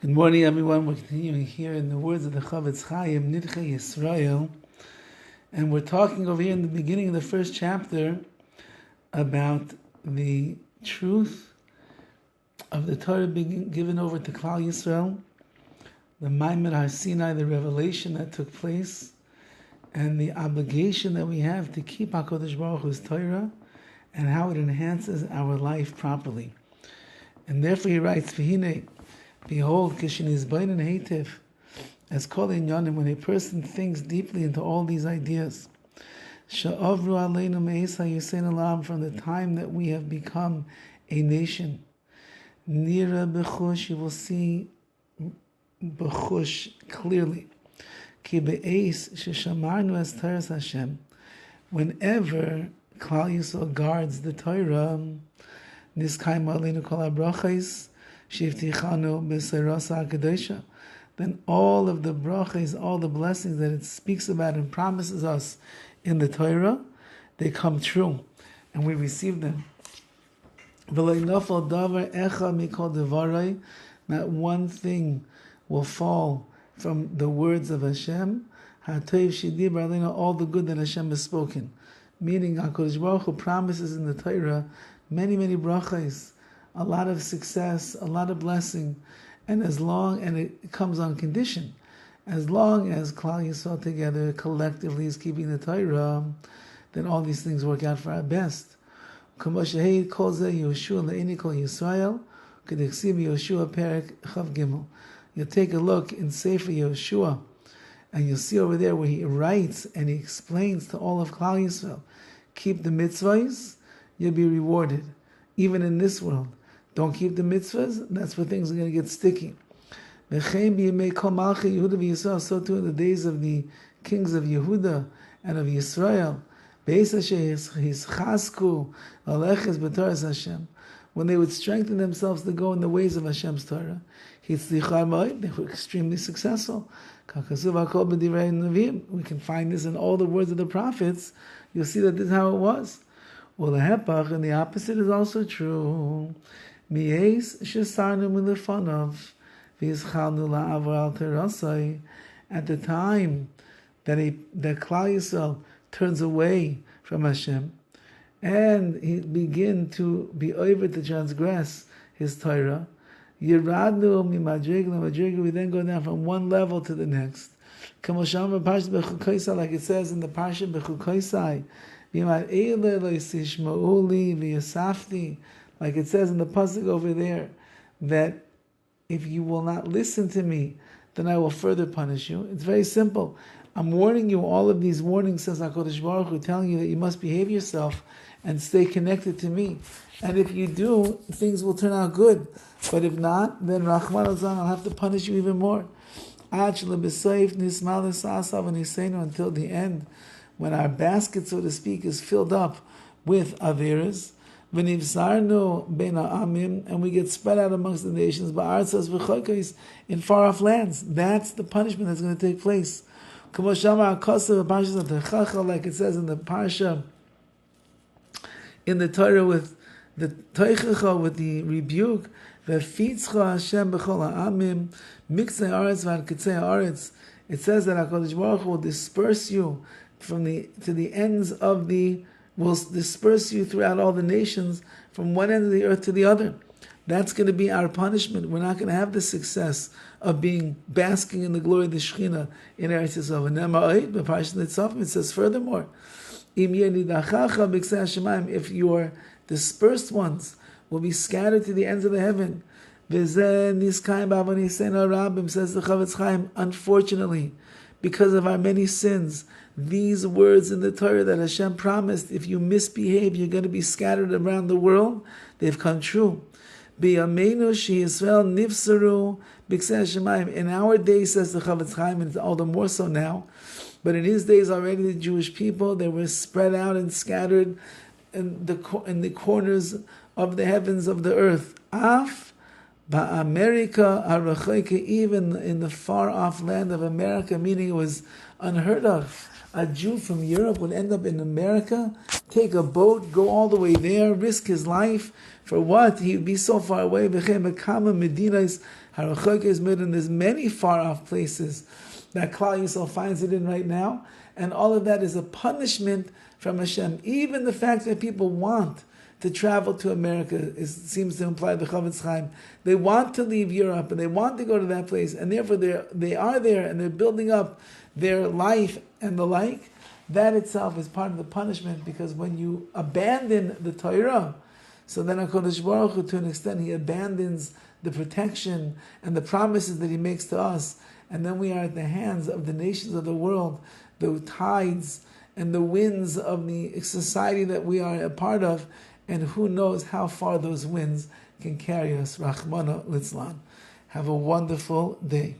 Good morning, everyone. We're continuing here in the words of the Horowitz, NIDCHEI Yisrael, and we're talking over here in the beginning of the first chapter about the truth of the Torah being given over to Klal Yisrael, the Maimed Har Sinai, the revelation that took place, and the obligation that we have to keep HaKadosh Baruch Hu's Torah and how it enhances our life properly. And therefore he writes, V'hinei, behold, kishin is bainin heitiv, as kol inyanim, when a person thinks deeply into all these ideas, sha'avru aleinu me'es ha'yisein alam, from the time that we have become a nation, nira b'chush, you will see b'chush clearly, ki be'es sheshamarnu es Torahs Hashem, whenever Klal Yisrael guards the Torah, niskayim aleinu kol ha'brachos, then all of the brachas, all the blessings that it speaks about and promises us in the Torah, they come true, and we receive them. Not one thing will fall from the words of Hashem, all the good that Hashem has spoken. Meaning, HaKadosh Baruch Hu promises in the Torah many, many brachas, a lot of success, a lot of blessing, and it comes on condition, as long as Klal Yisrael together collectively is keeping the Torah, then all these things work out for our best. You'll take a look in Sefer Yehoshua, and you'll see over there where he writes and he explains to all of Klal Yisrael, keep the mitzvahs, you'll be rewarded, even in this world. Don't keep the mitzvahs, that's where things are going to get sticky. So too in the days of the kings of Yehuda and of Yisrael, when they would strengthen themselves to go in the ways of Hashem's Torah, they were extremely successful. We can find this in all the words of the prophets. You'll see that this is how it was. Well, and the opposite is also true. At the time that Klal Yisrael turns away from Hashem and he begin to be over to transgress his Torah, we then go down from one level to the next. Like it says in the Parsha Bechukoisai, like it says in the pasuk over there, that if you will not listen to me, then I will further punish you. It's very simple. I'm warning you, all of these warnings, says HaKadosh Baruch Hu, telling you that you must behave yourself and stay connected to me. And if you do, things will turn out good. But if not, then Rahman Azan, I'll have to punish you even more. Until the end, when our basket, so to speak, is filled up with averas, and we get spread out amongst the nations, in far off lands. That's the punishment that's going to take place. Like it says in the Parsha, in the Torah, with the Teichecha, with the rebuke, it says that HaKadosh Baruch Hu will disperse you to the ends of will disperse you throughout all the nations, from one end of the earth to the other. That's going to be our punishment. We're not going to have the success of basking in the glory of the Shekhinah in Eretz Yisrael. It says furthermore, if your dispersed ones will be scattered to the ends of the heaven, says the Horowitz, unfortunately, because of our many sins, these words in the Torah that Hashem promised, if you misbehave, you're going to be scattered around the world, they've come true. In our days, says the Horowitz, and it's all the more so now, but in his days already, the Jewish people, they were spread out and scattered in the corners of the heavens of the earth. America Arachoike, even in the far off land of America, meaning it was unheard of. A Jew from Europe would end up in America, take a boat, go all the way there, risk his life. For what? He would be so far away. There's many far off places that Klal Yisrael finds it in right now. And all of that is a punishment from Hashem. Even the fact that people want to travel to America seems to imply the Chavetz Chaim. They want to leave Europe and they want to go to that place, and therefore they are there and they're building up their life and the like. That itself is part of the punishment, because when you abandon the Torah, so then HaKadosh Baruch Hu, to an extent, He abandons the protection and the promises that He makes to us, and then we are at the hands of the nations of the world, the tides and the winds of the society that we are a part of, and who knows how far those winds can carry us. Rachmana litzlan. Have a wonderful day.